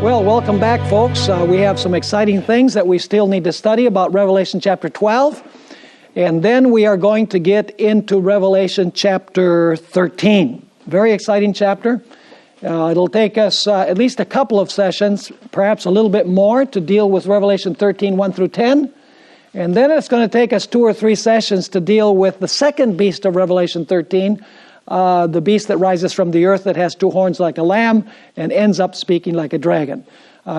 Well, welcome back, folks. We have some exciting things that we still need to study about Revelation chapter 12. And then we are going to get into Revelation chapter 13. Very exciting chapter. It'll take us at least a couple of sessions, perhaps a little bit more, to deal with Revelation 13, 1 through 10. And then it's going to take us 2 or 3 sessions to deal with the second beast of Revelation 13, the beast that rises from the earth that has 2 horns like a lamb and ends up speaking like a dragon.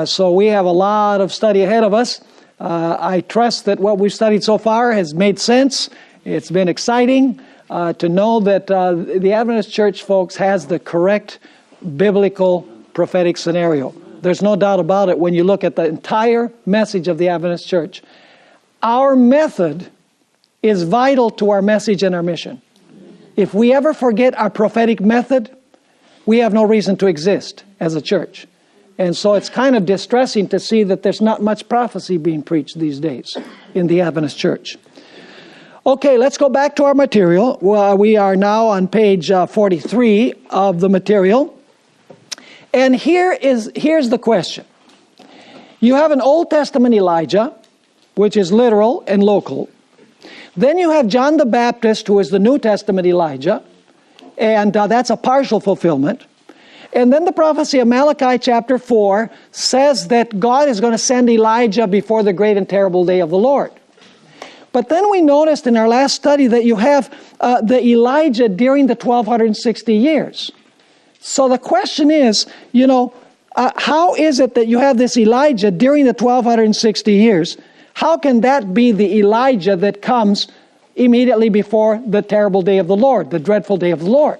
So we have a lot of study ahead of us. I trust that what we've studied so far has made sense. It's been exciting to know that the Adventist Church, folks, has the correct biblical prophetic scenario. There's no doubt about it when you look at the entire message of the Adventist Church. Our method is vital to our message and our mission. If we ever forget our prophetic method, we have no reason to exist as a church. And so it's kind of distressing to see that there's not much prophecy being preached these days in the Adventist Church. Okay, let's go back to our material. We are now on page 43 of the material. And here's the question. You have an Old Testament Elijah, which is literal and local. Then you have John the Baptist, who is the New Testament Elijah, and that's a partial fulfillment. And then the prophecy of Malachi chapter 4 says that God is going to send Elijah before the great and terrible day of the Lord. But then we noticed in our last study that you have the Elijah during the 1260 years. So the question is, how is it that you have this Elijah during the 1260 years? How can that be the Elijah that comes immediately before the terrible day of the Lord, the dreadful day of the Lord?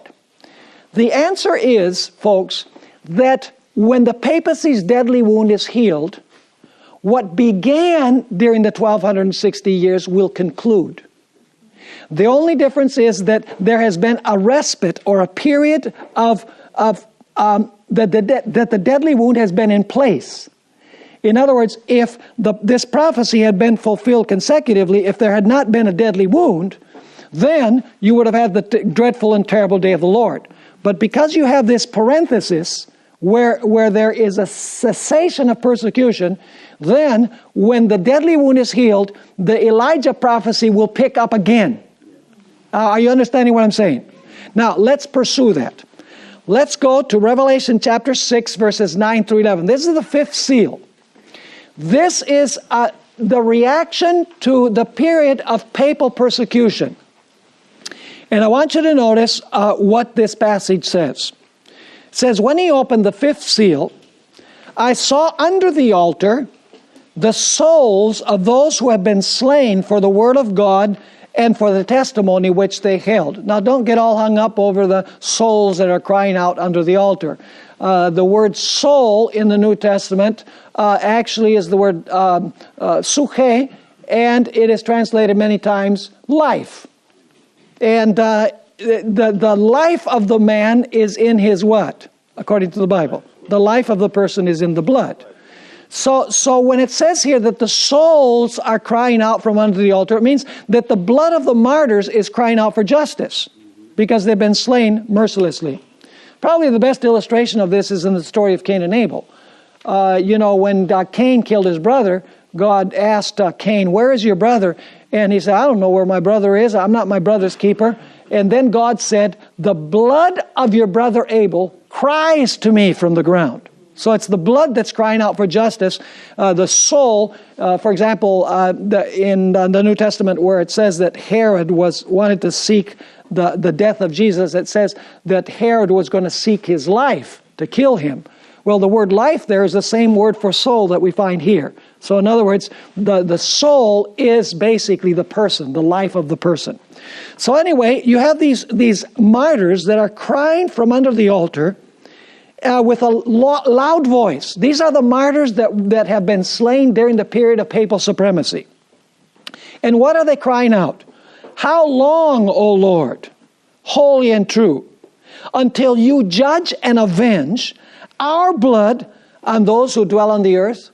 The answer is, folks, that when the papacy's deadly wound is healed, what began during the 1260 years will conclude. The only difference is that there has been a respite or a period that the deadly wound has been in place. In other words, if this prophecy had been fulfilled consecutively, if there had not been a deadly wound, then you would have had the dreadful and terrible day of the Lord. But because you have this parenthesis where there is a cessation of persecution, then when the deadly wound is healed, the Elijah prophecy will pick up again. Are you understanding what I'm saying? Now, let's pursue that. Let's go to Revelation chapter 6, verses 9 through 11. This is the 5th seal. This is the reaction to the period of papal persecution. And I want you to notice what this passage says. It says, when he opened the 5th seal, I saw under the altar the souls of those who have been slain for the word of God and for the testimony which they held. Now, don't get all hung up over the souls that are crying out under the altar. The word soul in the New Testament actually is the word suche, and it is translated many times life. And the life of the man is in his what? According to the Bible. The life of the person is in the blood. So when it says here that the souls are crying out from under the altar, it means that the blood of the martyrs is crying out for justice because they've been slain mercilessly. Probably the best illustration of this is in the story of Cain and Abel. When Cain killed his brother, God asked Cain, where is your brother? And he said, I don't know where my brother is. I'm not my brother's keeper. And then God said, the blood of your brother Abel cries to me from the ground. So it's the blood that's crying out for justice. The soul, for example, in the New Testament where it says that Herod wanted to seek the death of Jesus, it says that Herod was going to seek his life to kill him. Well, the word life there is the same word for soul that we find here. So in other words, the soul is basically the person, the life of the person. So anyway, you have these martyrs that are crying from under the altar with a loud voice. These are the martyrs that have been slain during the period of papal supremacy. And what are they crying out? How long, O Lord, holy and true, until you judge and avenge our blood on those who dwell on the earth?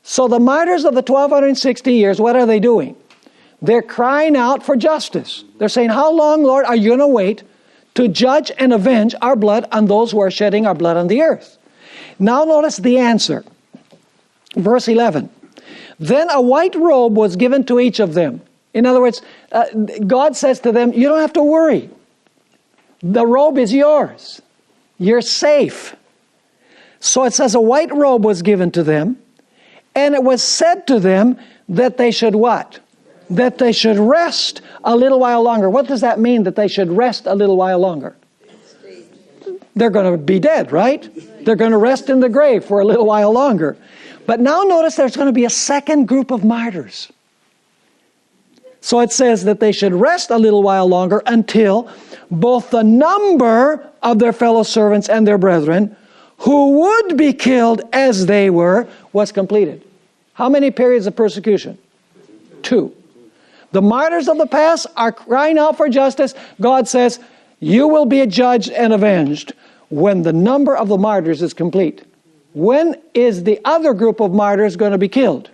So the martyrs of the 1260 years, what are they doing? They're crying out for justice. They're saying, how long, Lord, are you going to wait to judge and avenge our blood on those who are shedding our blood on the earth? Now notice the answer. Verse 11. Then a white robe was given to each of them. In other words, God says to them, you don't have to worry. The robe is yours. You're safe. So it says a white robe was given to them, and it was said to them that they should what? That they should rest a little while longer. What does that mean, that they should rest a little while longer? They're going to be dead, right? They're going to rest in the grave for a little while longer. But now notice there's going to be a second group of martyrs. So it says that they should rest a little while longer until both the number of their fellow servants and their brethren who would be killed as they were was completed. How many periods of persecution? 2. The martyrs of the past are crying out for justice. God says, you will be judged and avenged when the number of the martyrs is complete. When is the other group of martyrs going to be killed?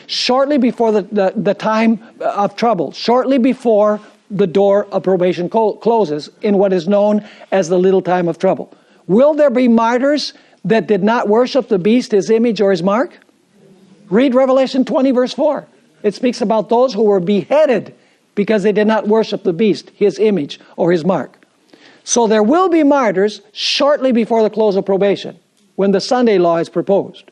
Shortly before the time of trouble. Shortly before the door of probation closes in what is known as the little time of trouble. Will there be martyrs that did not worship the beast, his image, or his mark? Read Revelation 20, verse 4. It speaks about those who were beheaded because they did not worship the beast, his image, or his mark. So there will be martyrs shortly before the close of probation, when the Sunday law is proposed.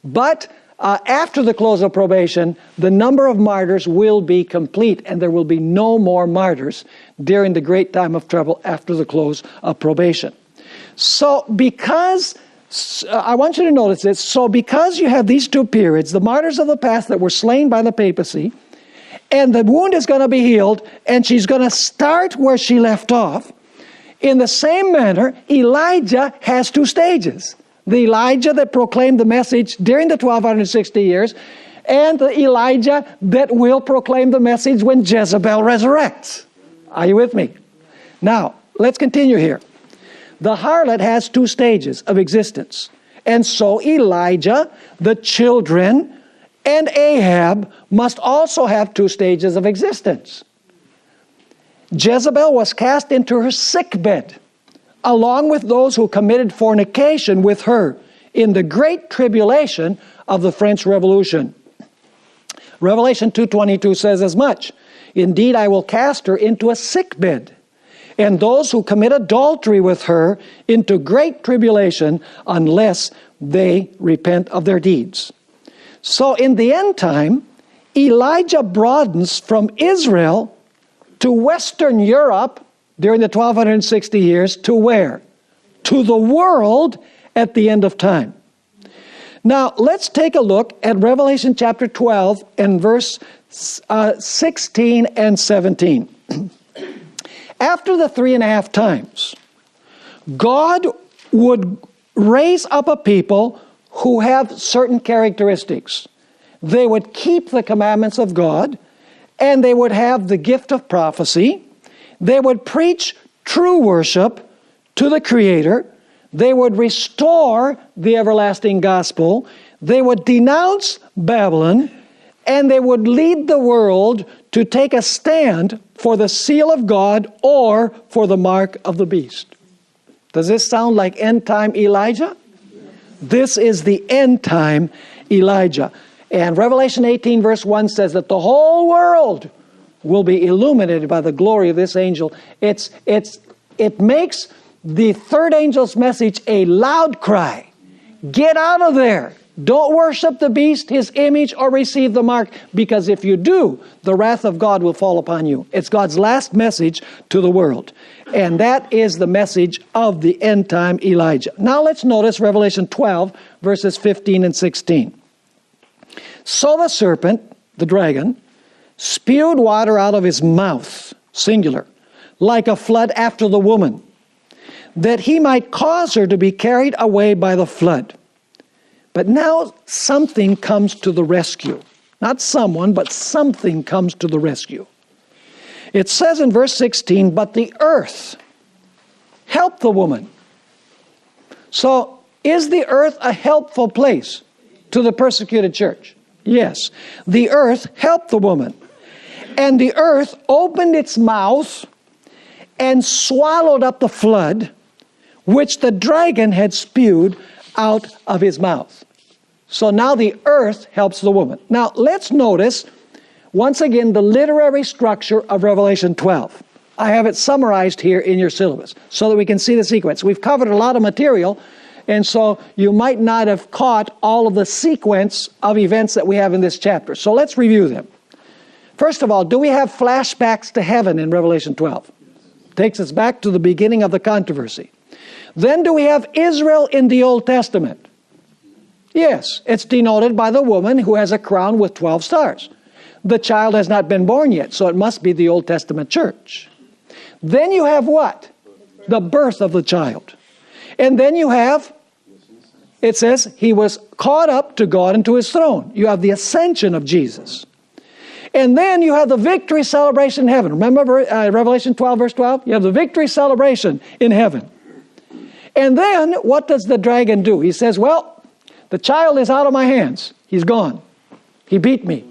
But after the close of probation, the number of martyrs will be complete, and there will be no more martyrs during the great time of trouble after the close of probation. So because, I want you to notice this, so because you have these 2 periods, the martyrs of the past that were slain by the papacy, and the wound is going to be healed, and she's going to start where she left off, in the same manner, Elijah has 2 stages. The Elijah that proclaimed the message during the 1260 years, and the Elijah that will proclaim the message when Jezebel resurrects. Are you with me? Now, let's continue here. The harlot has 2 stages of existence. And so Elijah, the children, and Ahab must also have 2 stages of existence. Jezebel was cast into her sickbed, along with those who committed fornication with her in the great tribulation of the French Revolution. Revelation 2:22 says as much. Indeed, I will cast her into a sickbed, and those who commit adultery with her into great tribulation, unless they repent of their deeds. So in the end time, Elijah broadens from Israel to Western Europe during the 1260 years, to where? To the world at the end of time. Now, let's take a look at Revelation chapter 12 and verse 16 and 17. After the 3.5 times, God would raise up a people who have certain characteristics. They would keep the commandments of God, and they would have the gift of prophecy. They would preach true worship to the Creator. They would restore the everlasting gospel. They would denounce Babylon, and they would lead the world to take a stand for the seal of God or for the mark of the beast. Does this sound like end-time Elijah? This is the end-time Elijah. And Revelation 18 verse 1 says that the whole world will be illuminated by the glory of this angel. It makes the third angel's message a loud cry. Get out of there. Don't worship the beast, his image, or receive the mark, because if you do, the wrath of God will fall upon you. It's God's last message to the world. And that is the message of the end time Elijah. Now let's notice Revelation 12, verses 15 and 16. So the serpent, the dragon, spewed water out of his mouth, singular, like a flood after the woman, that he might cause her to be carried away by the flood. But now something comes to the rescue. Not someone, but something comes to the rescue. It says in verse 16, but the earth helped the woman. So, is the earth a helpful place to the persecuted church? Yes. The earth helped the woman. And the earth opened its mouth and swallowed up the flood, which the dragon had spewed out of his mouth. So now the earth helps the woman. Now let's notice, once again, the literary structure of Revelation 12. I have it summarized here in your syllabus so that we can see the sequence. We've covered a lot of material, and so you might not have caught all of the sequence of events that we have in this chapter. So let's review them. First of all, do we have flashbacks to heaven in Revelation 12? Takes us back to the beginning of the controversy. Then do we have Israel in the Old Testament? Yes, it's denoted by the woman who has a crown with 12 stars. The child has not been born yet, so it must be the Old Testament church. Then you have what? The birth of the child. And then you have, it says, he was caught up to God and to his throne. You have the ascension of Jesus. And then you have the victory celebration in heaven. Remember Revelation 12, verse 12? You have the victory celebration in heaven. And then what does the dragon do? He says, well, the child is out of my hands. He's gone. He beat me.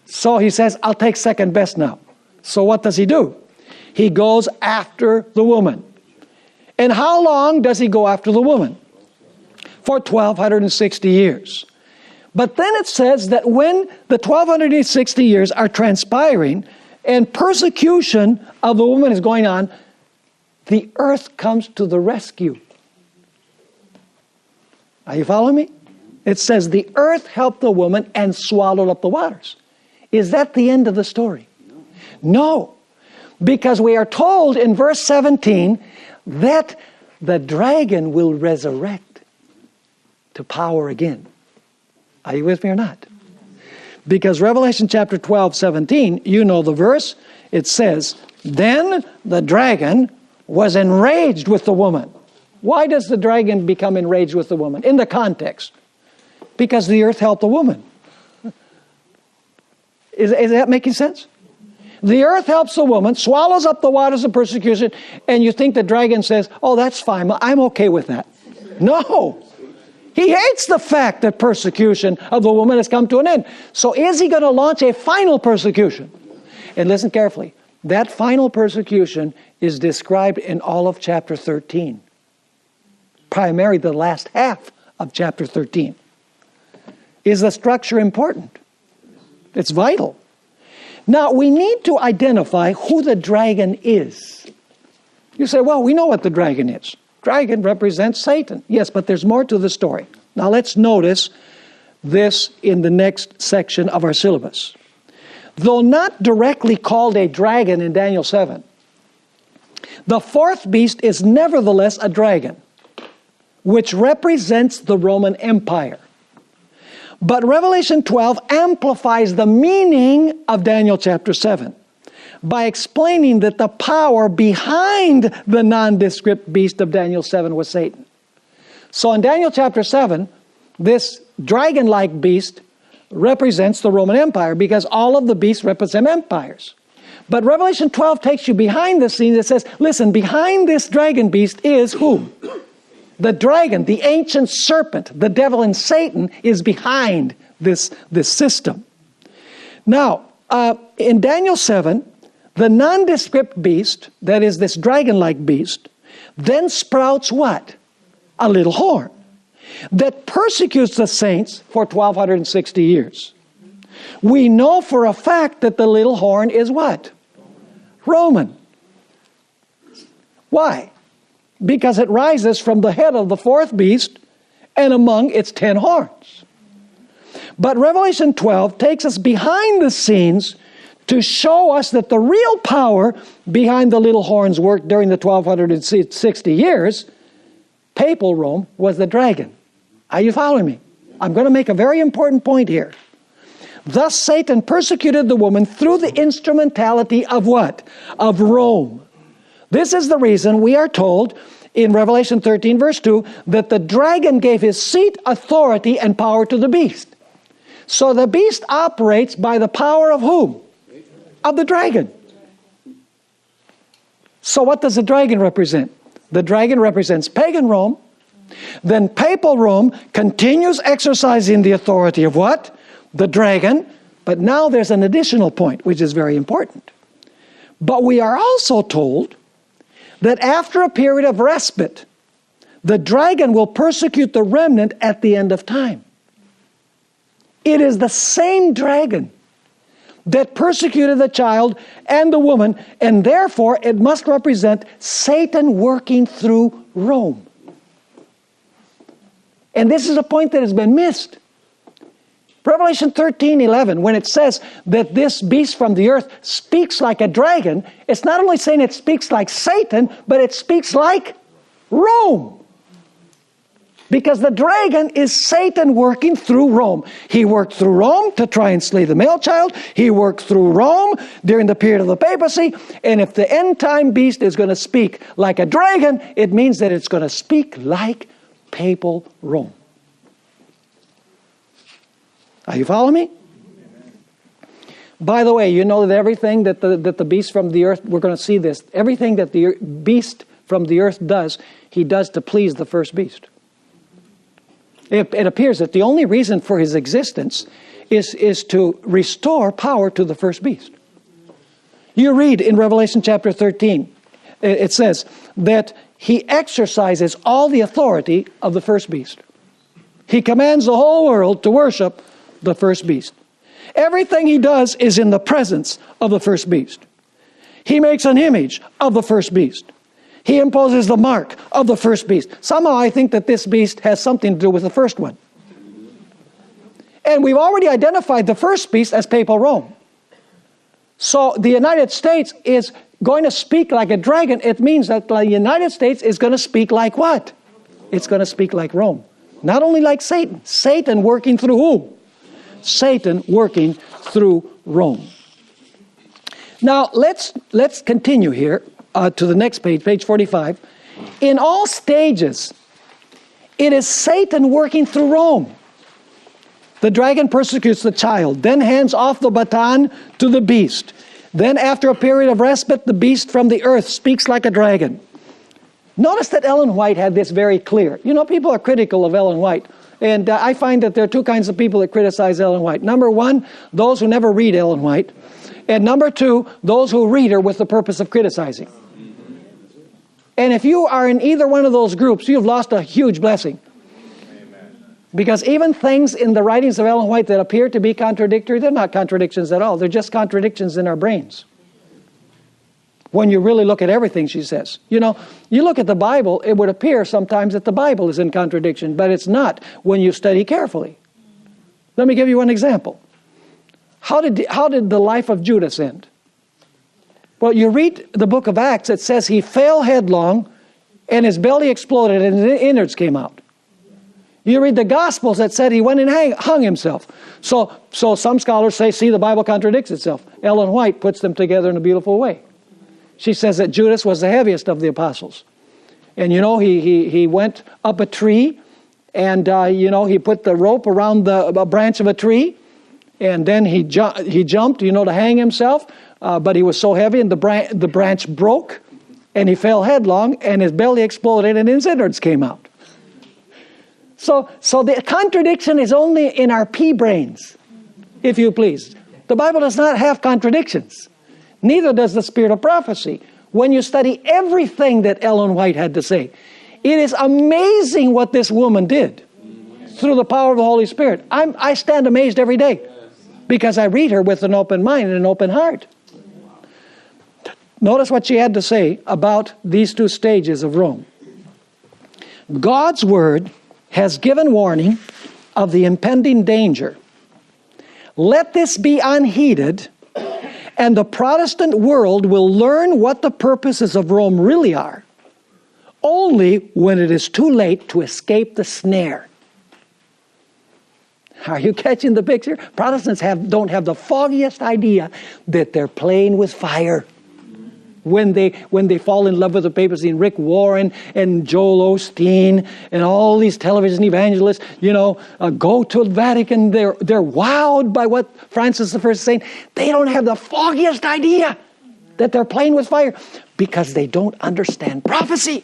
So he says, I'll take second best now. So what does he do? He goes after the woman. And how long does he go after the woman? For 1,260 years. But then it says that when the 1,260 years are transpiring and persecution of the woman is going on, the earth comes to the rescue. Are you following me? It says the earth helped the woman and swallowed up the waters. Is that the end of the story? No. Because we are told in verse 17 that the dragon will resurrect to power again. Are you with me or not? Because Revelation chapter 12, 17, you know the verse. It says, then the dragon was enraged with the woman. Why does the dragon become enraged with the woman? In the context. Because the earth helped the woman. Is that making sense? The earth helps the woman, swallows up the waters of persecution, and you think the dragon says, oh, that's fine, I'm okay with that. No. He hates the fact that persecution of the woman has come to an end. So is he going to launch a final persecution? And listen carefully. That final persecution is described in all of chapter 13. Primarily the last half of chapter 13. Is the structure important? It's vital. Now, we need to identify who the dragon is. You say, well, we know what the dragon is. Dragon represents Satan. Yes, but there's more to the story. Now, let's notice this in the next section of our syllabus. Though not directly called a dragon in Daniel 7, the fourth beast is nevertheless a dragon, which represents the Roman Empire. But Revelation 12 amplifies the meaning of Daniel chapter 7 by explaining that the power behind the nondescript beast of Daniel 7 was Satan. So in Daniel chapter 7, this dragon-like beast represents the Roman Empire because all of the beasts represent empires. But Revelation 12 takes you behind the scenes. It says, listen, behind this dragon beast is who? The dragon, the ancient serpent, the devil and Satan is behind this system. Now, in Daniel 7, the nondescript beast, that is this dragon-like beast, then sprouts what? A little horn that persecutes the saints for 1,260 years. We know for a fact that the little horn is what? Roman. Why? Because it rises from the head of the fourth beast and among its 10 horns. But Revelation 12 takes us behind the scenes to show us that the real power behind the little horn's work during the 1,260 years, papal Rome, was the dragon. Are you following me? I'm going to make a very important point here. Thus Satan persecuted the woman through the instrumentality of what? Of Rome. This is the reason we are told in Revelation 13 verse 2 that the dragon gave his seat, authority, and power to the beast. So the beast operates by the power of whom? Of the dragon. So what does the dragon represent? The dragon represents pagan Rome. Then papal Rome continues exercising the authority of what? The dragon. But now there's an additional point which is very important. But we are also told that after a period of respite, The dragon will persecute the remnant at the end of time. It is the same dragon that persecuted the child and the woman, and therefore it must represent Satan working through Rome. And this is a point that has been missed. Revelation 13:11, when it says that this beast from the earth speaks like a dragon, it's not only saying it speaks like Satan, but it speaks like Rome. Because the dragon is Satan working through Rome. He worked through Rome to try and slay the male child. He worked through Rome during the period of the papacy. And if the end time beast is going to speak like a dragon, it means that it's going to speak like papal Rome. Are you following me? By the way, you know that everything that the beast from the earth, we're going to see this, everything that the beast from the earth does, he does to please the first beast. It appears that the only reason for his existence is to restore power to the first beast. You read in Revelation chapter 13, it says that he exercises all the authority of the first beast. He commands the whole world to worship the first beast. Everything he does is in the presence of the first beast. He makes an image of the first beast. He imposes the mark of the first beast. Somehow I think that this beast has something to do with the first one. And we've already identified the first beast as papal Rome. So the United States is going to speak like a dragon. It means that the United States is going to speak like what? It's going to speak like Rome. Not only like Satan. Satan working through who? Satan working through Rome. Now let's continue here. To the next page, page 45. In all stages, it is Satan working through Rome. The dragon persecutes the child, then hands off the baton to the beast. Then after a period of respite, the beast from the earth speaks like a dragon. Notice that Ellen White had this very clear. You know, people are critical of Ellen White. And I find that there are two kinds of people that criticize Ellen White. Number one, those who never read Ellen White. And number two, those who read her with the purpose of criticizing. And if you are in either one of those groups, you've lost a huge blessing. Amen. Because even things in the writings of Ellen White that appear to be contradictory, they're not contradictions at all. They're just contradictions in our brains. When you really look at everything she says. You know, you look at the Bible, it would appear sometimes that the Bible is in contradiction, but it's not when you study carefully. Let me give you one example. How did the life of Judas end? Well, you read the book of Acts, it says he fell headlong and his belly exploded and the innards came out. You read the Gospels that said he went and hung himself. So some scholars say, see, the Bible contradicts itself. Ellen White puts them together in a beautiful way. She says that Judas was the heaviest of the apostles. And you know, he went up a tree and you know, he put the rope around the branch of a tree and then he jumped, you know, to hang himself. But he was so heavy and the branch broke and he fell headlong and his belly exploded and his innards came out. So the contradiction is only in our pea brains, if you please. The Bible does not have contradictions. Neither does the spirit of prophecy. When you study everything that Ellen White had to say, it is amazing what this woman did through the power of the Holy Spirit. I stand amazed every day because I read her with an open mind and an open heart. Notice what she had to say about these two stages of Rome. God's word has given warning of the impending danger. Let this be unheeded, and the Protestant world will learn what the purposes of Rome really are, only when it is too late to escape the snare. Are you catching the picture? Protestants don't have the foggiest idea that they're playing with fire. When they fall in love with the papacy, and Rick Warren and Joel Osteen and all these television evangelists, you know, go to the Vatican, they're wowed by what Francis I is saying. They don't have the foggiest idea that they're playing with fire because they don't understand prophecy.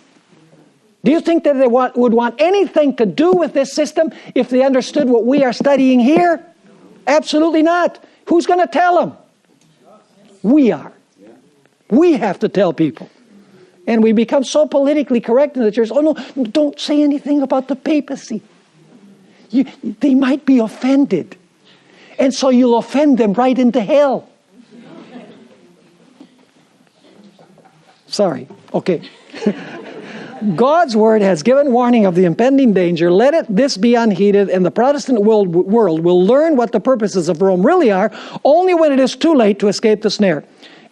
Do you think that they would want anything to do with this system if they understood what we are studying here? Absolutely not. Who's going to tell them? We are. We have to tell people. And we become so politically correct in the church. Oh, no, don't say anything about the papacy. They might be offended. And so you'll offend them right into hell. Sorry. Okay. God's word has given warning of the impending danger. Let this be unheeded, and the Protestant world will learn what the purposes of Rome really are only when it is too late to escape the snare.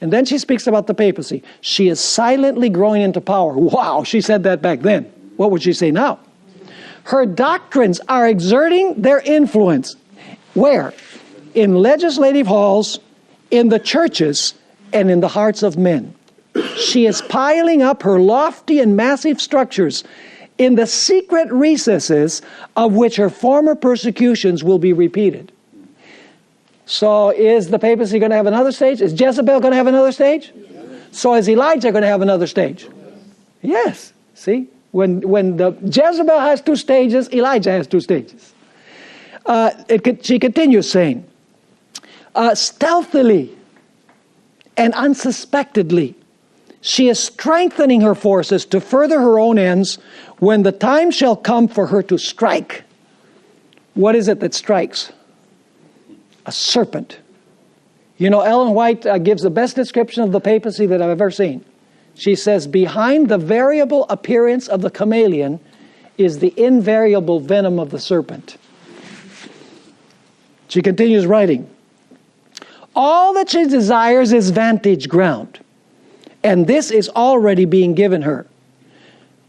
And then she speaks about the papacy. She is silently growing into power. Wow, she said that back then. What would she say now? Her doctrines are exerting their influence. Where? In legislative halls, in the churches, and in the hearts of men. She is piling up her lofty and massive structures in the secret recesses of which her former persecutions will be repeated. So is the papacy going to have another stage? Is Jezebel going to have another stage? Yes. So is Elijah going to have another stage? Yes. See? When the Jezebel has two stages, Elijah has two stages. She continues saying, stealthily and unsuspectedly, she is strengthening her forces to further her own ends when the time shall come for her to strike. What is it that strikes? A serpent. You know, Ellen White gives the best description of the papacy that I've ever seen. She says, behind the variable appearance of the chameleon is the invariable venom of the serpent. She continues writing, all that she desires is vantage ground, and this is already being given her.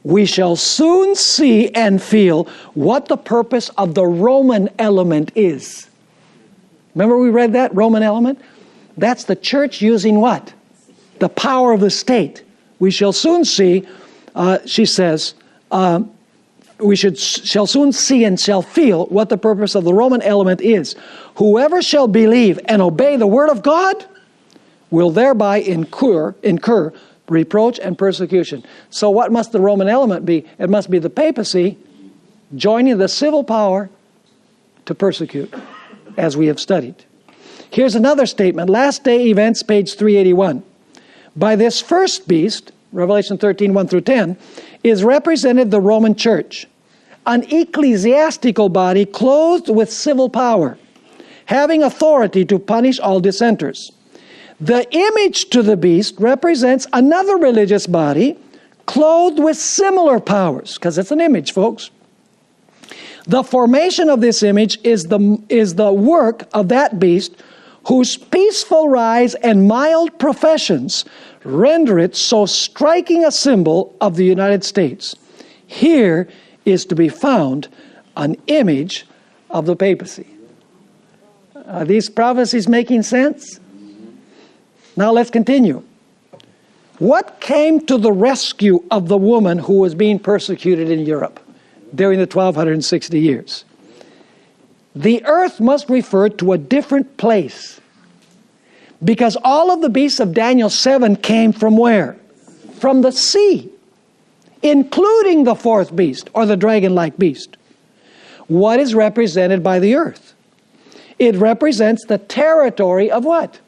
We shall soon see and feel what the purpose of the Roman element is. Remember we read that, Roman element? That's the church using what? The power of the state. We shall soon see, she says, shall soon see and shall feel what the purpose of the Roman element is. Whoever shall believe and obey the word of God will thereby incur reproach and persecution. So what must the Roman element be? It must be the papacy joining the civil power to persecute, as we have studied. Here's another statement. Last day events, page 381. By this first beast, Revelation 13, 1 through 10, is represented the Roman Church, an ecclesiastical body clothed with civil power, having authority to punish all dissenters. The image to the beast represents another religious body clothed with similar powers, because it's an image, folks. The formation of this image is the work of that beast, whose peaceful rise and mild professions render it so striking a symbol of the United States. Here is to be found an image of the papacy. Are these prophecies making sense? Now let's continue. What came to the rescue of the woman who was being persecuted in Europe during the 1260 years? The earth must refer to a different place, because all of the beasts of Daniel 7 came from where? From the sea, including the fourth beast, or the dragon-like beast. What is represented by the earth? It represents the territory of what?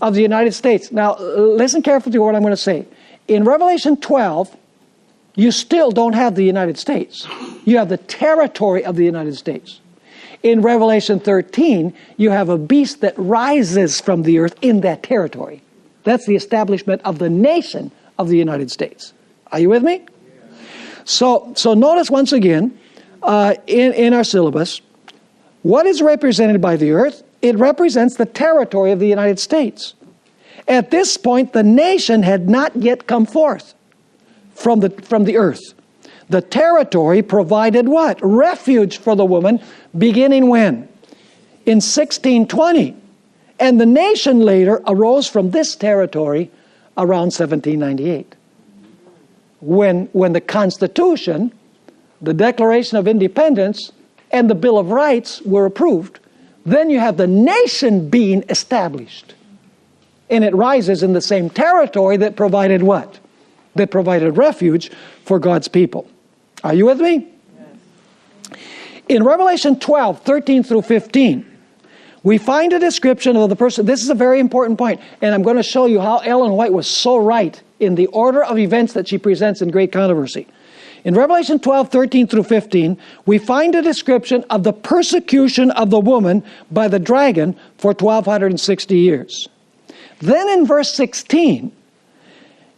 Of the United States. Now, listen carefully to what I'm going to say. In Revelation 12, you still don't have the United States. You have the territory of the United States. In Revelation 13, you have a beast that rises from the earth in that territory. That's the establishment of the nation of the United States. Are you with me? So notice once again, in our syllabus, what is represented by the earth? It represents the territory of the United States. At this point, the nation had not yet come forth from the earth. The territory provided what? Refuge for the woman, beginning when? In 1620. And the nation later arose from this territory around 1798. When the Constitution, the Declaration of Independence, and the Bill of Rights were approved, then you have the nation being established. And it rises in the same territory that provided what? That provided refuge for God's people. Are you with me? Yes. In Revelation 12, 13 through 15, we find a description of the person. This is a very important point, and I'm going to show you how Ellen White was so right in the order of events that she presents in Great Controversy. In Revelation 12, 13 through 15, we find a description of the persecution of the woman by the dragon for 1,260 years. Then in verse 16,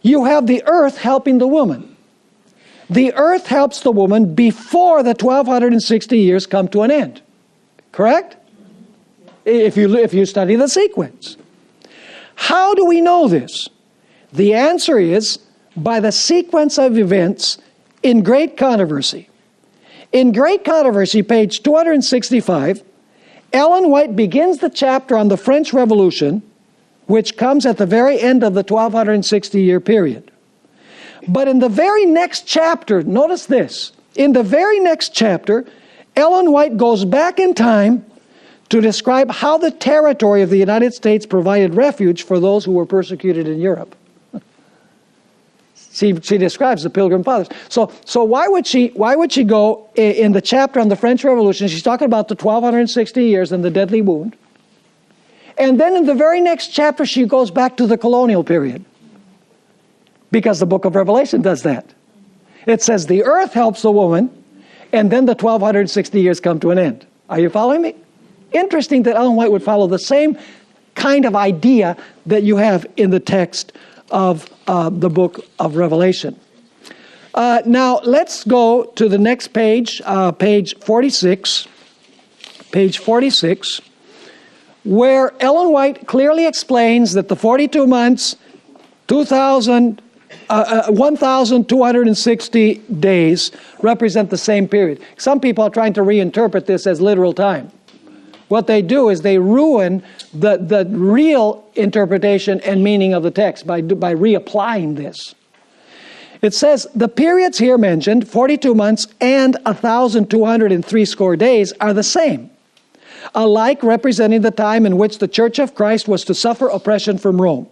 you have the earth helping the woman. The earth helps the woman before the 1,260 years come to an end. Correct? If you study the sequence. How do we know this? The answer is by the sequence of events in Great Controversy. In Great Controversy, page 265, Ellen White begins the chapter on the French Revolution, which comes at the very end of the 1,260-year period. But in the very next chapter, notice this, in the very next chapter, Ellen White goes back in time to describe how the territory of the United States provided refuge for those who were persecuted in Europe. She describes the Pilgrim Fathers. So why would she go in the chapter on the French Revolution? She's talking about the 1,260 years and the deadly wound. And then in the very next chapter, she goes back to the colonial period. Because the book of Revelation does that. It says the earth helps the woman, and then the 1,260 years come to an end. Are you following me? Interesting that Ellen White would follow the same kind of idea that you have in the text of the book of Revelation. Now, let's go to the next page, page 46. Page 46, where Ellen White clearly explains that the 42 months, 1,260 days represent the same period. Some people are trying to reinterpret this as literal time. What they do is they ruin the real interpretation and meaning of the text by reapplying this. It says, the periods here mentioned, 42 months and 1,260 days, are the same, alike representing the time in which the Church of Christ was to suffer oppression from Rome.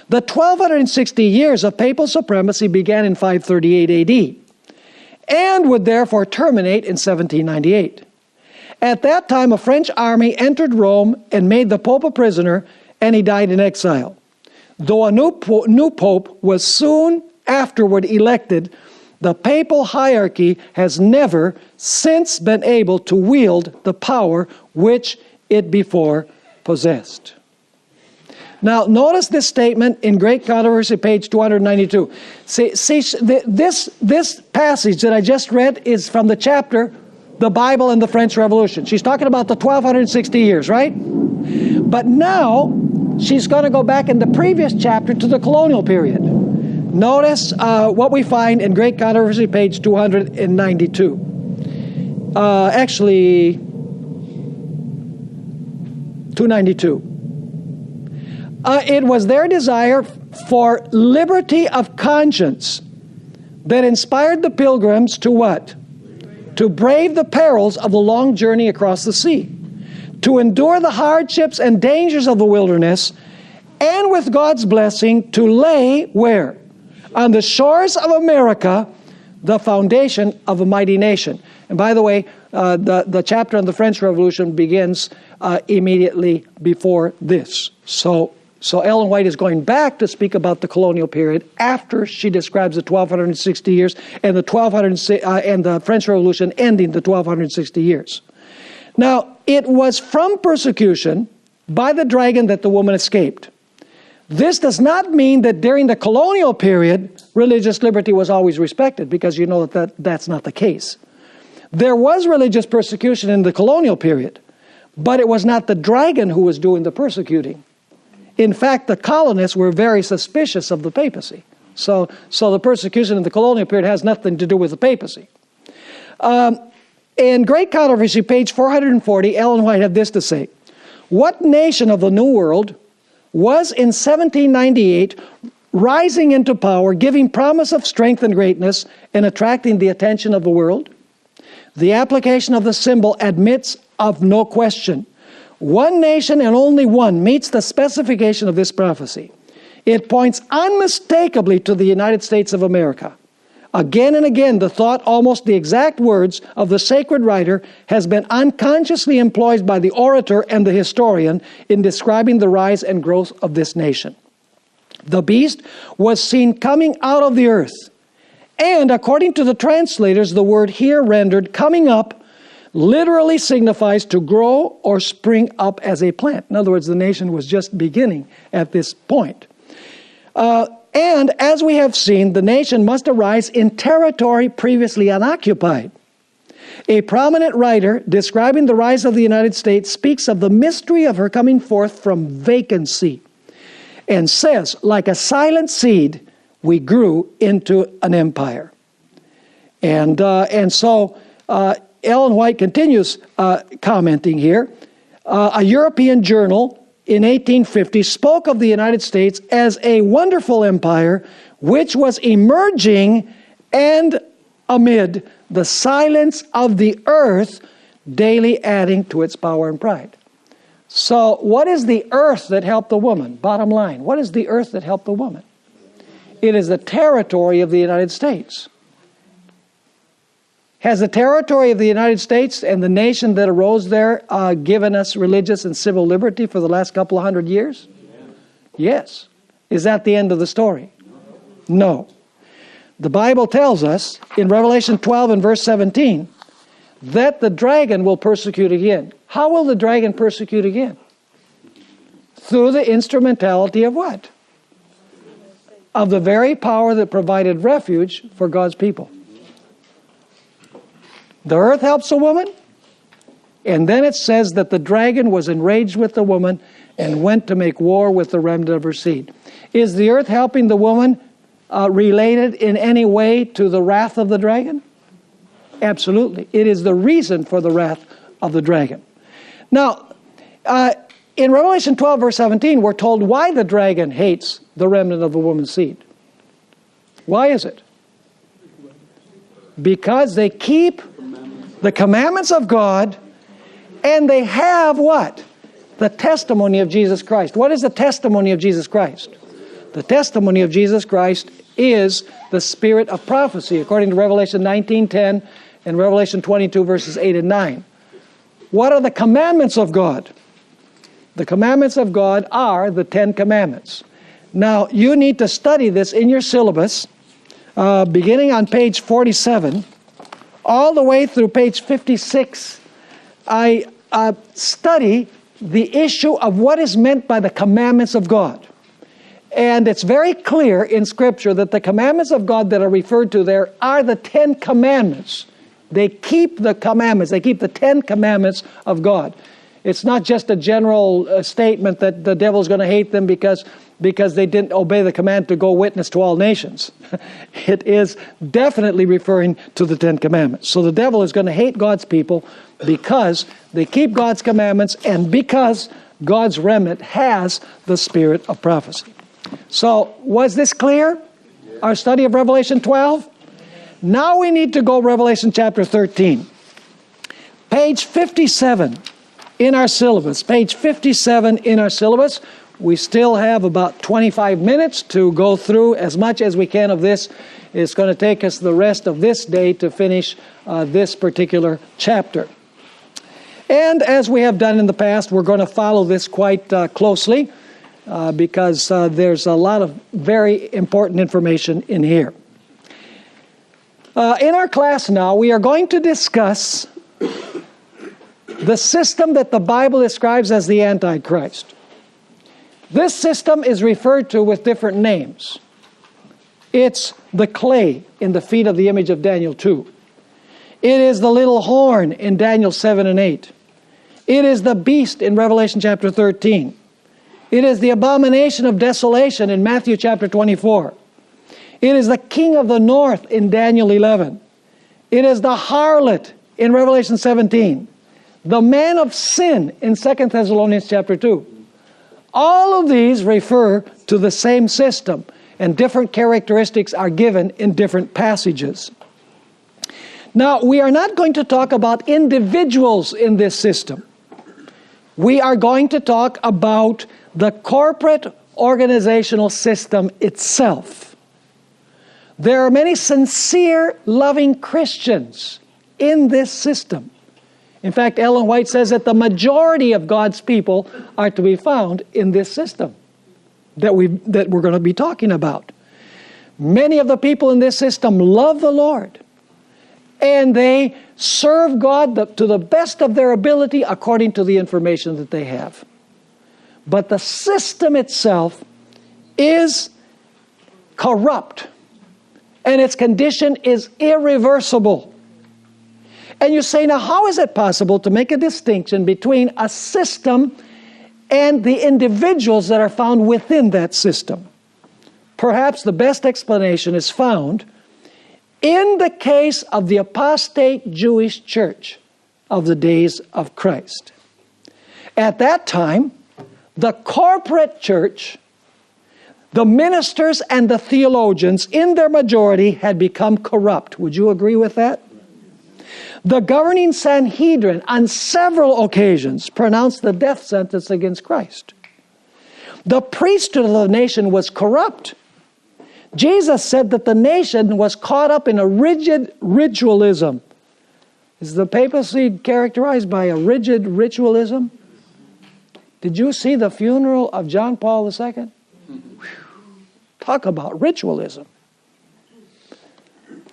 The 1,260 years of papal supremacy began in 538 AD and would therefore terminate in 1798. At that time, a French army entered Rome and made the Pope a prisoner, and he died in exile. Though a new Pope was soon afterward elected, the papal hierarchy has never since been able to wield the power which it before possessed. Now, notice this statement in Great Controversy, page 292. This passage that I just read is from the chapter, The Bible and the French Revolution. She's talking about the 1,260 years, right? But now, she's going to go back in the previous chapter to the colonial period. Notice what we find in Great Controversy, page 292. Actually, 292. It was their desire for liberty of conscience that inspired the pilgrims to what? To brave the perils of the long journey across the sea, to endure the hardships and dangers of the wilderness, and with God's blessing to lay where? On the shores of America, the foundation of a mighty nation. And by the way, the chapter on the French Revolution begins immediately before this. So Ellen White is going back to speak about the colonial period after she describes the 1,260 years and the French Revolution ending the 1,260 years. Now, it was from persecution by the dragon that the woman escaped. This does not mean that during the colonial period, religious liberty was always respected, because you know that's not the case. There was religious persecution in the colonial period, but it was not the dragon who was doing the persecuting. In fact, the colonists were very suspicious of the papacy. So the persecution in the colonial period has nothing to do with the papacy. In Great Controversy, page 440, Ellen White had this to say. What nation of the New World was in 1798 rising into power, giving promise of strength and greatness, and attracting the attention of the world? The application of the symbol admits of no question. One nation and only one meets the specification of this prophecy. It points unmistakably to the United States of America. Again and again, the thought, almost the exact words of the sacred writer, has been unconsciously employed by the orator and the historian in describing the rise and growth of this nation. The beast was seen coming out of the earth. And according to the translators, the word here rendered coming up literally signifies to grow or spring up as a plant. In other words, the nation was just beginning at this point. And as we have seen, the nation must arise in territory previously unoccupied. A prominent writer describing the rise of the United States speaks of the mystery of her coming forth from vacancy and says, like a silent seed, we grew into an empire. And so Ellen White continues commenting here. A European journal in 1850 spoke of the United States as a wonderful empire which was emerging and amid the silence of the earth, daily adding to its power and pride. So what is the earth that helped the woman? Bottom line, what is the earth that helped the woman? It is the territory of the United States. Has the territory of the United States and the nation that arose there given us religious and civil liberty for the last couple of hundred years? Yes. Is that the end of the story? No. The Bible tells us in Revelation 12 and verse 17 that the dragon will persecute again. How will the dragon persecute again? Through the instrumentality of what? Of the very power that provided refuge for God's people. The earth helps a woman, and then it says that the dragon was enraged with the woman and went to make war with the remnant of her seed. Is the earth helping the woman related in any way to the wrath of the dragon? Absolutely. It is the reason for the wrath of the dragon. Now, in Revelation 12, verse 17, we're told why the dragon hates the remnant of the woman's seed. Why is it? Because they keep the commandments of God, and they have what? The testimony of Jesus Christ. What is the testimony of Jesus Christ? The testimony of Jesus Christ is the spirit of prophecy, according to Revelation 19:10 and Revelation 22, verses 8 and 9. What are the commandments of God? The commandments of God are the 10 commandments. Now, you need to study this in your syllabus, beginning on page 47, all the way through page 56. I study the issue of what is meant by the commandments of God. And it's very clear in Scripture that the commandments of God that are referred to there are the 10 commandments. They keep the commandments. They keep the 10 commandments of God. It's not just a general statement that the devil's going to hate them because they didn't obey the command to go witness to all nations. It is definitely referring to the 10 commandments. So the devil is going to hate God's people because they keep God's commandments and because God's remnant has the spirit of prophecy. So was this clear? Our study of Revelation 12? Now we need to go Revelation chapter 13. Page 57 in our syllabus. Page 57 in our syllabus. We still have about 25 minutes to go through as much as we can of this. It's going to take us the rest of this day to finish this particular chapter. And as we have done in the past, we're going to follow this quite closely because there's a lot of very important information in here. In our class now, we are going to discuss the system that the Bible describes as the Antichrist. This system is referred to with different names. It's the clay in the feet of the image of Daniel 2. It is the little horn in Daniel 7 and 8. It is the beast in Revelation chapter 13. It is the abomination of desolation in Matthew chapter 24. It is the king of the north in Daniel 11. It is the harlot in Revelation 17. The man of sin in 2 Thessalonians chapter 2. All of these refer to the same system, and different characteristics are given in different passages. Now, we are not going to talk about individuals in this system. We are going to talk about the corporate organizational system itself. There are many sincere, loving Christians in this system. In fact, Ellen White says that the majority of God's people are to be found in this system that we're going to be talking about. Many of the people in this system love the Lord, and they serve God to the best of their ability according to the information that they have. But the system itself is corrupt, and its condition is irreversible. And you say, now how is it possible to make a distinction between a system and the individuals that are found within that system? Perhaps the best explanation is found in the case of the apostate Jewish church of the days of Christ. At that time, the corporate church, the ministers and the theologians, in their majority, had become corrupt. Would you agree with that? The governing Sanhedrin, on several occasions, pronounced the death sentence against Christ. The priesthood of the nation was corrupt. Jesus said that the nation was caught up in a rigid ritualism. Is the papacy characterized by a rigid ritualism? Did you see the funeral of John Paul II? Talk about ritualism.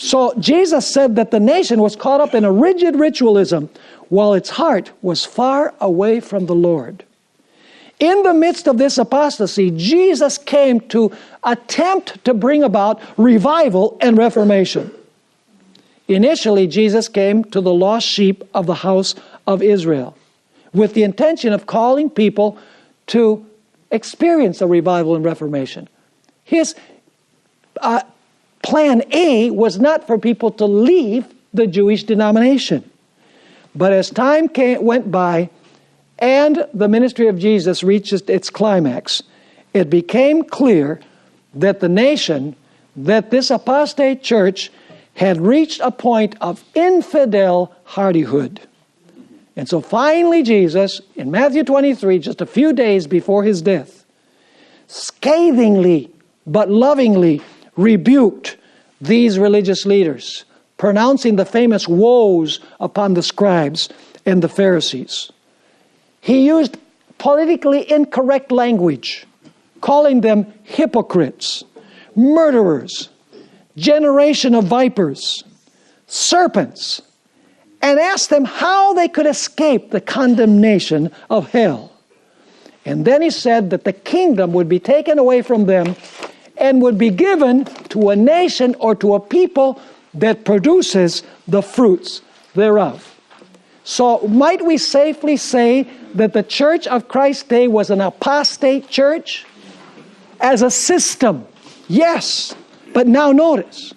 So Jesus said that the nation was caught up in a rigid ritualism while its heart was far away from the Lord. In the midst of this apostasy, Jesus came to attempt to bring about revival and reformation. Initially, Jesus came to the lost sheep of the house of Israel with the intention of calling people to experience a revival and reformation. His plan A was not for people to leave the Jewish denomination. But as time went by and the ministry of Jesus reached its climax, it became clear that the nation, that this apostate church had reached a point of infidel hardihood. And so finally Jesus, in Matthew 23, just a few days before his death, scathingly but lovingly rebuked these religious leaders, pronouncing the famous woes upon the scribes and the Pharisees. He used politically incorrect language, calling them hypocrites, murderers, generation of vipers, serpents, and asked them how they could escape the condemnation of hell. And then he said that the kingdom would be taken away from them and would be given to a nation or to a people that produces the fruits thereof. So might we safely say that the church of Christ's day was an apostate church? As a system, yes. But now notice,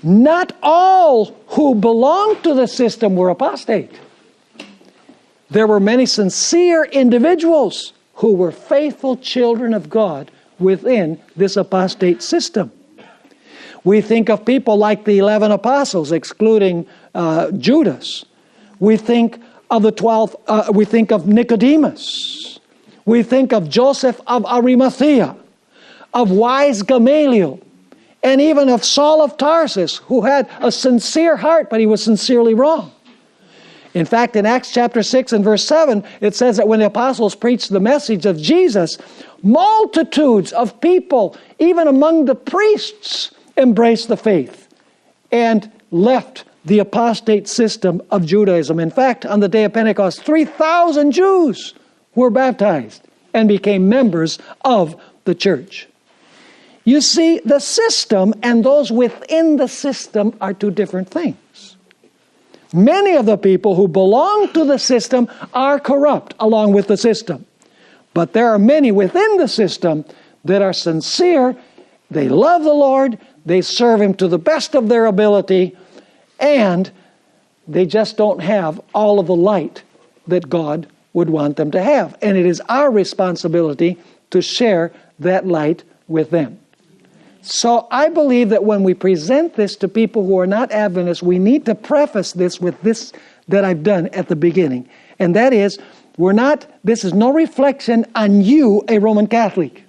not all who belonged to the system were apostate. There were many sincere individuals who were faithful children of God within this apostate system. We think of people like the 11 apostles, excluding Judas. We think of the 12. We think of Nicodemus. We think of Joseph of Arimathea, of wise Gamaliel, and even of Saul of Tarsus, who had a sincere heart, but he was sincerely wrong. In fact, in Acts chapter 6 and verse 7, it says that when the apostles preached the message of Jesus, multitudes of people, even among the priests, embraced the faith and left the apostate system of Judaism. In fact, on the day of Pentecost, 3,000 Jews were baptized and became members of the church. You see, the system and those within the system are two different things. Many of the people who belong to the system are corrupt along with the system. But there are many within the system that are sincere. They love the Lord. They serve Him to the best of their ability. And they just don't have all of the light that God would want them to have. And it is our responsibility to share that light with them. So I believe that when we present this to people who are not Adventists, we need to preface this with this that I've done at the beginning. And that is, this is no reflection on you, a Roman Catholic.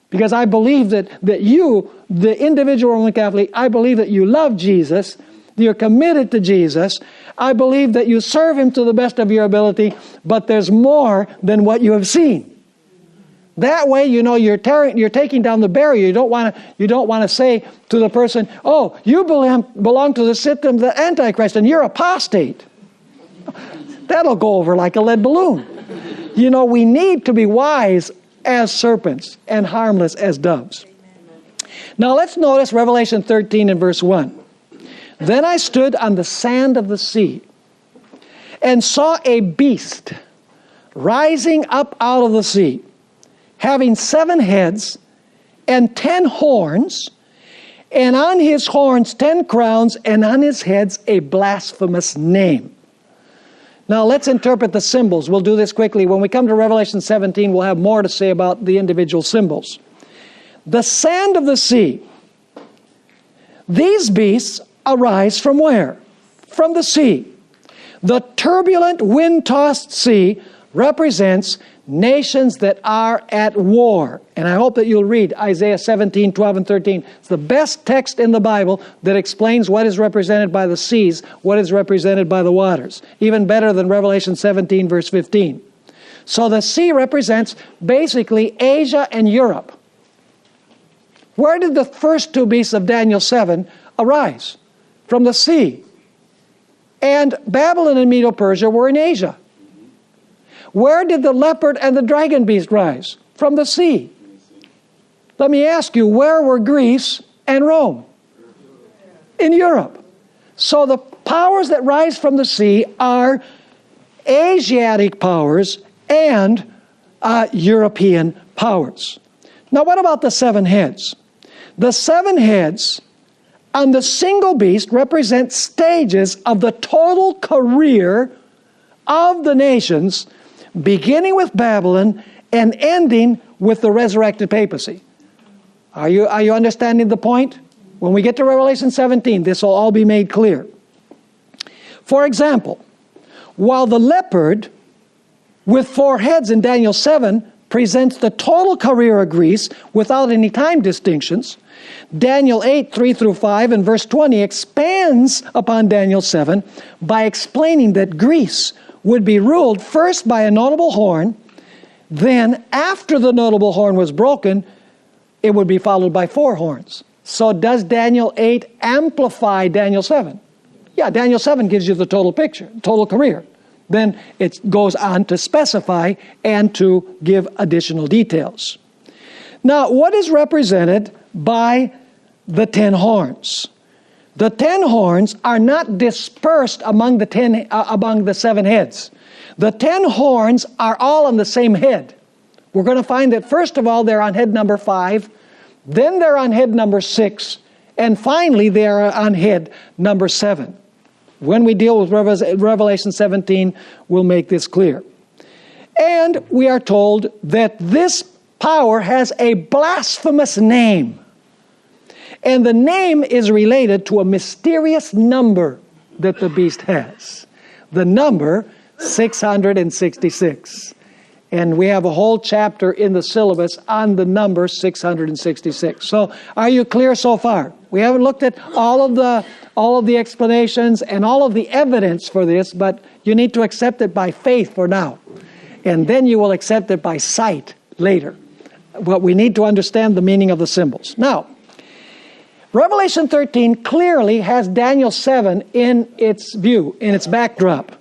Because I believe that you, the individual Roman Catholic, I believe that you love Jesus, you're committed to Jesus. I believe that you serve Him to the best of your ability, but there's more than what you have seen. That way, you're taking down the barrier. You don't want to say to the person, "Oh, you belong to the system of the Antichrist, and you're apostate." That'll go over like a lead balloon. We need to be wise as serpents and harmless as doves. Now let's notice Revelation 13 and verse 1. Then I stood on the sand of the sea and saw a beast rising up out of the sea, having 7 heads and 10 horns, and on his horns 10 crowns, and on his heads a blasphemous name. Now let's interpret the symbols. We'll do this quickly. When we come to Revelation 17, we'll have more to say about the individual symbols. The sand of the sea. These beasts arise from where? From the sea. The turbulent, wind-tossed sea represents nations that are at war. And I hope that you'll read Isaiah 17, 12, and 13. It's the best text in the Bible that explains what is represented by the seas, what is represented by the waters. Even better than Revelation 17, verse 15. So the sea represents basically Asia and Europe. Where did the first 2 beasts of Daniel 7 arise? From the sea. And Babylon and Medo-Persia were in Asia. Where did the leopard and the dragon beast rise? From the sea. Let me ask you, where were Greece and Rome? In Europe. So the powers that rise from the sea are Asiatic powers and European powers. Now what about the 7 heads? The 7 heads on the single beast represent stages of the total career of the nations, beginning with Babylon and ending with the resurrected papacy. Are you understanding the point? When we get to Revelation 17, this will all be made clear. For example, while the leopard with 4 heads in Daniel 7 presents the total career of Greece without any time distinctions, Daniel 8, 3 through 5 and verse 20 expands upon Daniel 7 by explaining that Greece would be ruled first by a notable horn, then after the notable horn was broken, it would be followed by 4 horns. So does Daniel 8 amplify Daniel 7? Yeah, Daniel 7 gives you the total picture, total career. Then it goes on to specify and to give additional details. Now, what is represented by the 10 horns? The 10 horns are not dispersed among the 7 heads. The 10 horns are all on the same head. We're going to find that first of all they're on head number 5, then they're on head number 6, and finally they are on head number 7. When we deal with Revelation 17, we'll make this clear. And we are told that this power has a blasphemous name. And the name is related to a mysterious number that the beast has. The number 666. And we have a whole chapter in the syllabus on the number 666. So are you clear so far? We haven't looked at all of the explanations and all of the evidence for this, but you need to accept it by faith for now. And then you will accept it by sight later. But we need to understand the meaning of the symbols. Now, Revelation 13 clearly has Daniel 7 in its view, in its backdrop.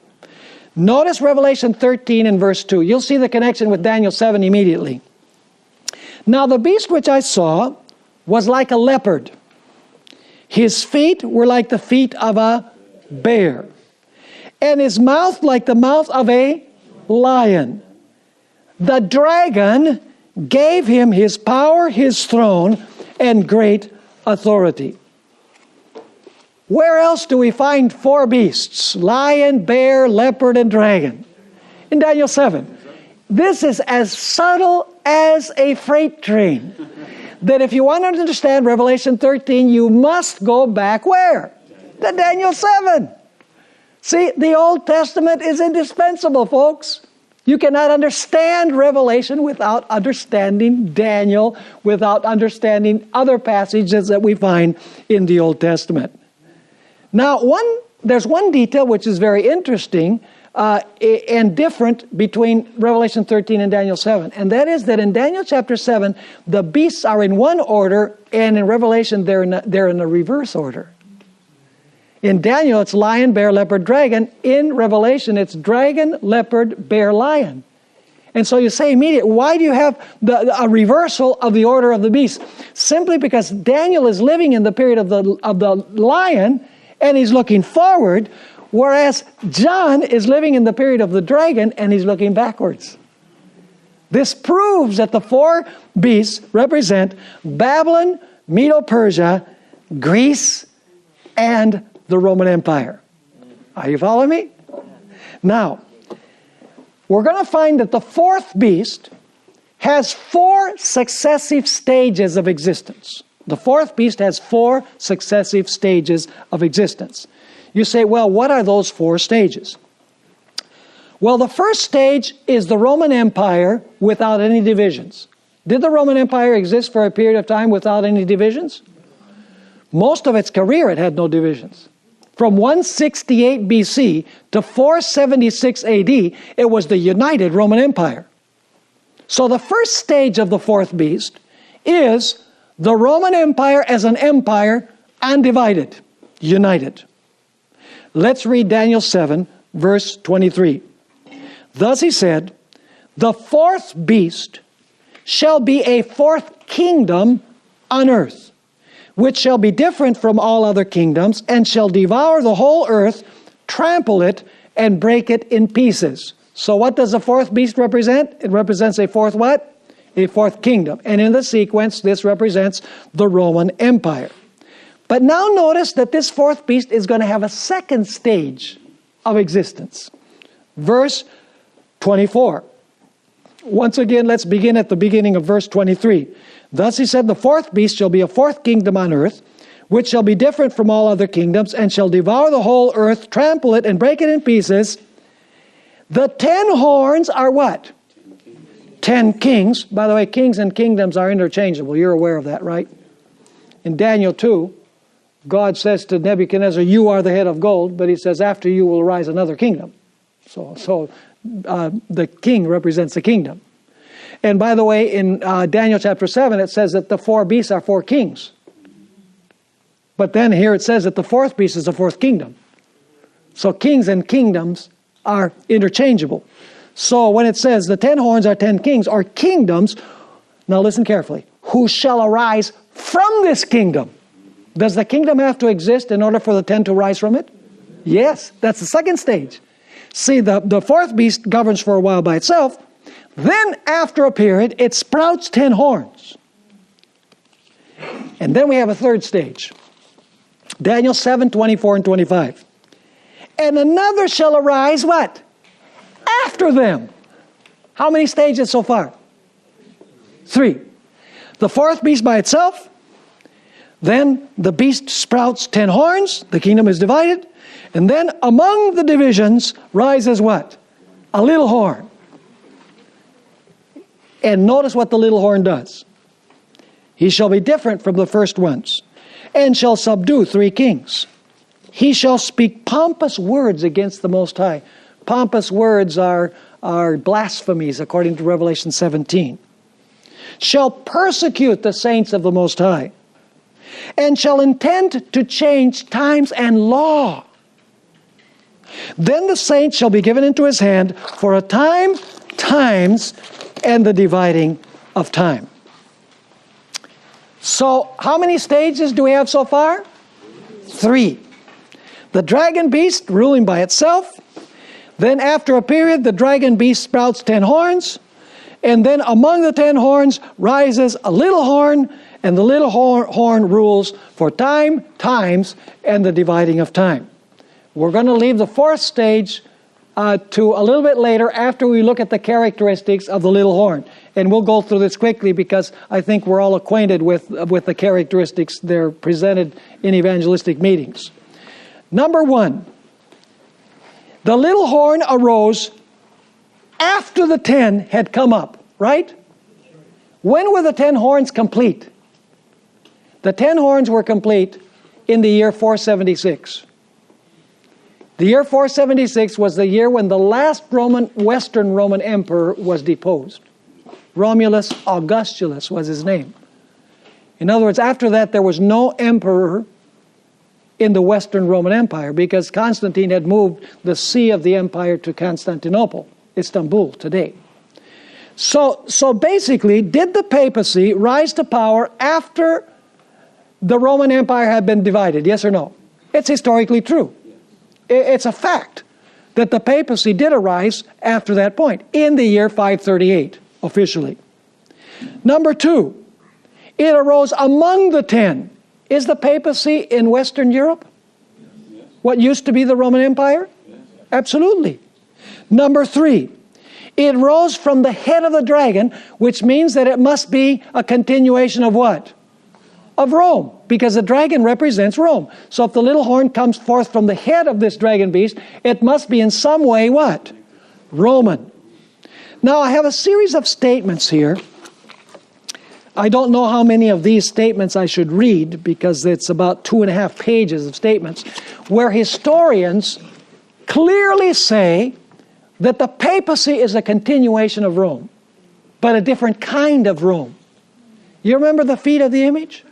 Notice Revelation 13 and verse 2. You'll see the connection with Daniel 7 immediately. Now the beast which I saw was like a leopard. His feet were like the feet of a bear, and his mouth like the mouth of a lion. The dragon gave him his power, his throne, and great authority. Where else do we find 4 beasts? Lion, bear, leopard, and dragon. In Daniel 7. This is as subtle as a freight train. That if you want to understand Revelation 13, you must go back where? To Daniel 7. See, the Old Testament is indispensable, folks. You cannot understand Revelation without understanding Daniel, without understanding other passages that we find in the Old Testament. Now, there's one detail which is very interesting and different between Revelation 13 and Daniel 7. And that is that in Daniel chapter 7, the beasts are in one order, and in Revelation they're in a reverse order. In Daniel, it's lion, bear, leopard, dragon. In Revelation, it's dragon, leopard, bear, lion. And so you say immediately, why do you have a reversal of the order of the beast? Simply because Daniel is living in the period of the lion, and he's looking forward, whereas John is living in the period of the dragon, and he's looking backwards. This proves that the four beasts represent Babylon, Medo-Persia, Greece, and the Roman Empire. Are you following me? Now, we're going to find that the fourth beast has 4 successive stages of existence. The fourth beast has 4 successive stages of existence. You say, well, what are those 4 stages? Well, the first stage is the Roman Empire without any divisions. Did the Roman Empire exist for a period of time without any divisions? Most of its career, it had no divisions. From 168 BC to 476 AD, it was the united Roman Empire. So the first stage of the fourth beast is the Roman Empire as an empire, undivided, united. Let's read Daniel 7, verse 23. Thus he said, the fourth beast shall be a fourth kingdom on earth, which shall be different from all other kingdoms, and shall devour the whole earth, trample it, and break it in pieces. So what does the fourth beast represent? It represents a fourth what? A fourth kingdom. And in the sequence, this represents the Roman Empire. But now notice that this fourth beast is going to have a second stage of existence. Verse 24. Once again, let's begin at the beginning of verse 23. Thus he said, the fourth beast shall be a fourth kingdom on earth, which shall be different from all other kingdoms, and shall devour the whole earth, trample it, and break it in pieces. The 10 horns are what? 10 kings. By the way, kings and kingdoms are interchangeable. You're aware of that, right? In Daniel 2, God says to Nebuchadnezzar, you are the head of gold, but he says, after you will rise another kingdom. So the king represents the kingdom. And by the way, in Daniel chapter 7, it says that the 4 beasts are 4 kings. But then here it says that the fourth beast is the fourth kingdom. So kings and kingdoms are interchangeable. So when it says the 10 horns are 10 kings or kingdoms, now listen carefully, who shall arise from this kingdom? Does the kingdom have to exist in order for the 10 to rise from it? Yes, that's the second stage. See, the fourth beast governs for a while by itself. Then after a period, it sprouts 10 horns. And then we have a third stage. Daniel 7, 24 and 25. And another shall arise, what? After them. How many stages so far? 3. The fourth beast by itself. Then the beast sprouts 10 horns. The kingdom is divided. And then among the divisions rises what? A little horn. And notice what the little horn does. He shall be different from the first ones, and shall subdue 3 kings. He shall speak pompous words against the Most High. Pompous words are blasphemies, according to Revelation 17. Shall persecute the saints of the Most High, and shall intend to change times and law. Then the saints shall be given into his hand for a time, times, and the dividing of time. So, how many stages do we have so far? 3. The dragon beast ruling by itself. Then after a period, the dragon beast sprouts 10 horns. And then among the 10 horns rises a little horn, and the little horn rules for time, times, and the dividing of time. We're going to leave the fourth stage to a little bit later after we look at the characteristics of the little horn. And we'll go through this quickly because I think we're all acquainted with the characteristics. They're presented in evangelistic meetings. Number 1, the little horn arose after the 10 had come up, right? When were the 10 horns complete? The 10 horns were complete in the year 476. The year 476 was the year when the last Western Roman emperor was deposed. Romulus Augustulus was his name. In other words, after that, there was no emperor in the Western Roman Empire because Constantine had moved the seat of the empire to Constantinople, Istanbul today. So basically, did the papacy rise to power after the Roman Empire had been divided? Yes or no? It's historically true. It's a fact that the papacy did arise after that point, in the year 538, officially. Number two, it arose among the 10. Is the papacy in Western Europe? What used to be the Roman Empire? Absolutely. Number three, it rose from the head of the dragon, which means that it must be a continuation of what? Of Rome, because the dragon represents Rome. So if the little horn comes forth from the head of this dragon beast, it must be in some way what? Roman. Now I have a series of statements here. I don't know how many of these statements I should read because it's about 2.5 pages of statements where historians clearly say that the papacy is a continuation of Rome, but a different kind of Rome. You remember the feet of the image?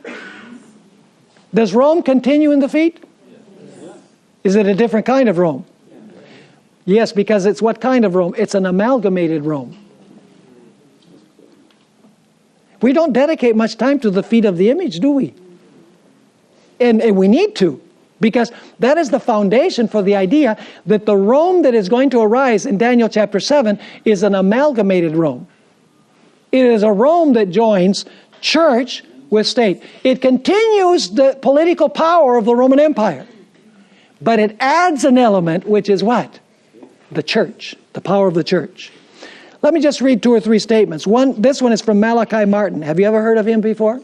Does Rome continue in the feet? Is it a different kind of Rome? Yes, because it's what kind of Rome? It's an amalgamated Rome. We don't dedicate much time to the feet of the image, do we? And we need to, because that is the foundation for the idea that the Rome that is going to arise in Daniel chapter 7 is an amalgamated Rome. It is a Rome that joins church with state. It continues the political power of the Roman Empire, but it adds an element which is what? The church, the power of the church. Let me just read 2 or 3 statements. This one is from Malachi Martin. Have you ever heard of him before?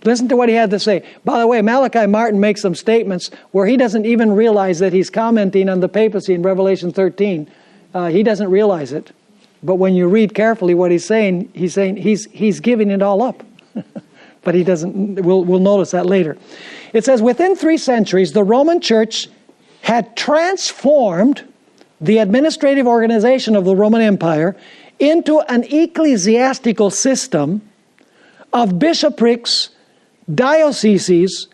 Listen to what he had to say. By the way, Malachi Martin makes some statements where he doesn't even realize that he's commenting on the papacy in Revelation 13. He doesn't realize it. But when you read carefully what he's saying he's giving it all up. But he doesn't. We'll notice that later. It says, within 3 centuries, the Roman Church had transformed the administrative organization of the Roman Empire into an ecclesiastical system of bishoprics, dioceses,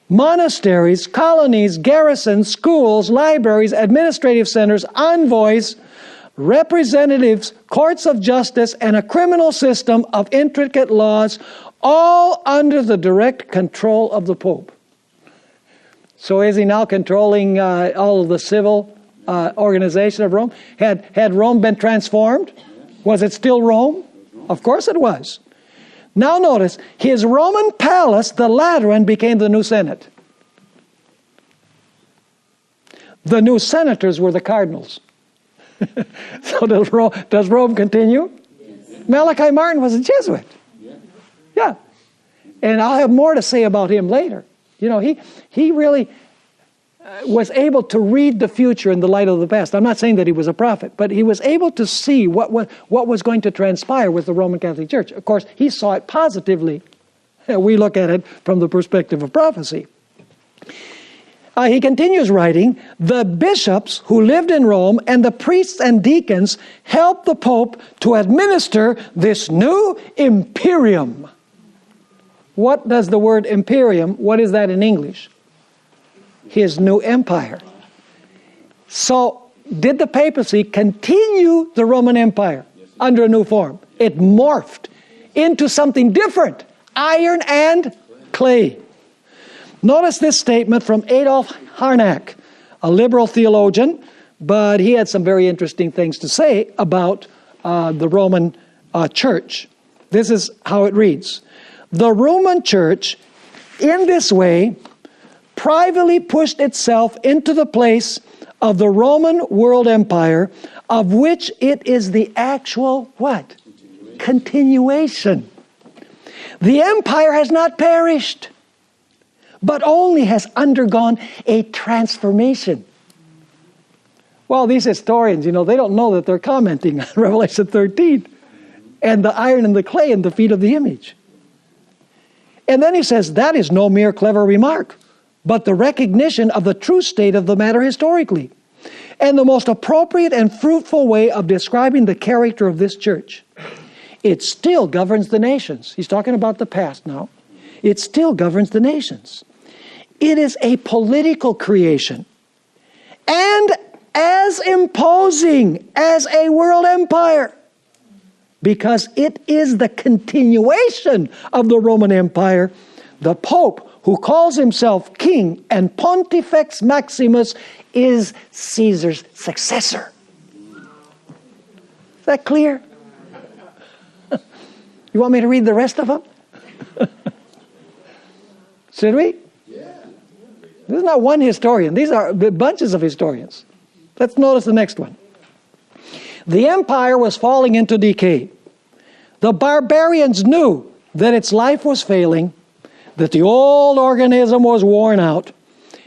monasteries, colonies, garrisons, schools, libraries, administrative centers, envoys, representatives, courts of justice, and a criminal system of intricate laws, all under the direct control of the Pope. So is he now controlling all of the civil organization of Rome? Had Rome been transformed? Was it still Rome? Of course it was. Now notice, his Roman palace, the Lateran, became the new Senate. The new senators were the cardinals. So does Rome continue? Yes. Malachi Martin was a Jesuit. Yeah. And I'll have more to say about him later. You know, he really was able to read the future in the light of the past. I'm not saying that he was a prophet, but he was able to see what was going to transpire with the Roman Catholic Church. Of course, he saw it positively. We look at it from the perspective of prophecy. He continues writing, the bishops who lived in Rome and the priests and deacons helped the Pope to administer this new imperium. What does the word imperium, what is that in English? His new empire. So, did the papacy continue the Roman Empire under a new form? It morphed into something different, iron and clay. Notice this statement from Adolf Harnack, a liberal theologian, but he had some very interesting things to say about the Roman church. This is how it reads. The Roman church, in this way, privately pushed itself into the place of the Roman world empire, of which it is the actual what? Continuation. The empire has not perished, but only has undergone a transformation. Well, these historians, they don't know that they're commenting on Revelation 13 and the iron and the clay and the feet of the image. And then he says, that is no mere clever remark, but the recognition of the true state of the matter historically, and the most appropriate and fruitful way of describing the character of this church. It still governs the nations. He's talking about the past now. It still governs the nations. It is a political creation, and as imposing as a world empire, because it is the continuation of the Roman Empire. The Pope, who calls himself King and Pontifex Maximus, is Caesar's successor. Is that clear? You want me to read the rest of them? Should we? Yeah. This is not one historian. These are bunches of historians. Let's notice the next one. The empire was falling into decay. The barbarians knew that its life was failing, that the old organism was worn out,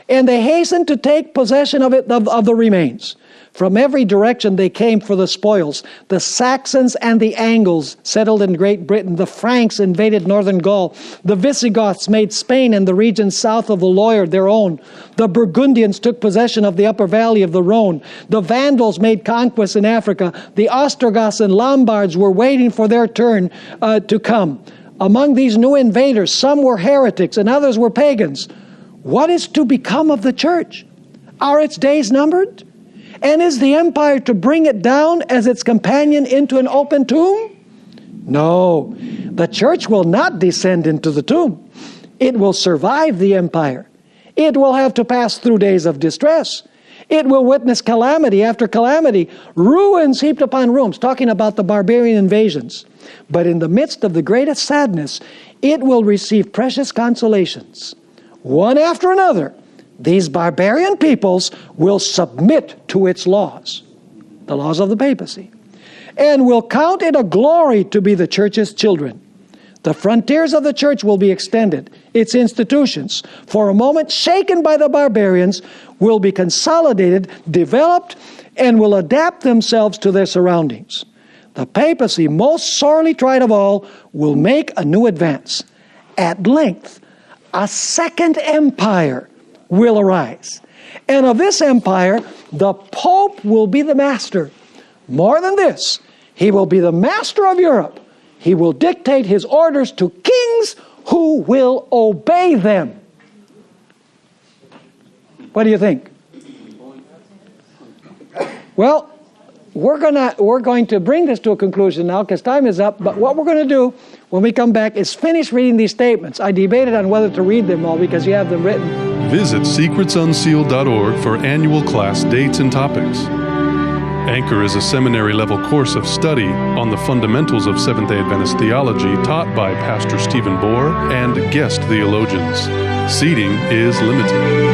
and they hastened to take possession of the remains. From every direction they came for the spoils. The Saxons and the Angles settled in Great Britain. The Franks invaded northern Gaul. The Visigoths made Spain and the region south of the Loire their own. The Burgundians took possession of the upper valley of the Rhone. The Vandals made conquests in Africa. The Ostrogoths and Lombards were waiting for their turn to come. Among these new invaders, some were heretics and others were pagans. What is to become of the church? Are its days numbered? And is the empire to bring it down as its companion into an open tomb? No, the church will not descend into the tomb. It will survive the empire. It will have to pass through days of distress. It will witness calamity after calamity, ruins heaped upon ruins, talking about the barbarian invasions. But in the midst of the greatest sadness, it will receive precious consolations. One after another, these barbarian peoples will submit to its laws, the laws of the papacy, and will count it a glory to be the church's children. The frontiers of the church will be extended. Its institutions, for a moment shaken by the barbarians, will be consolidated, developed, and will adapt themselves to their surroundings. The papacy, most sorely tried of all, will make a new advance. At length, a second empire will arise. And of this empire, the Pope will be the master. More than this, he will be the master of Europe. He will dictate his orders to kings who will obey them. What do you think? Well, we're going to bring this to a conclusion now because time is up. But what we're going to do when we come back is finish reading these statements. I debated on whether to read them all because you have them written. Visit secretsunsealed.org for annual class dates and topics. Anchor is a seminary-level course of study on the fundamentals of Seventh-day Adventist theology taught by Pastor Stephen Bohr and guest theologians. Seating is limited.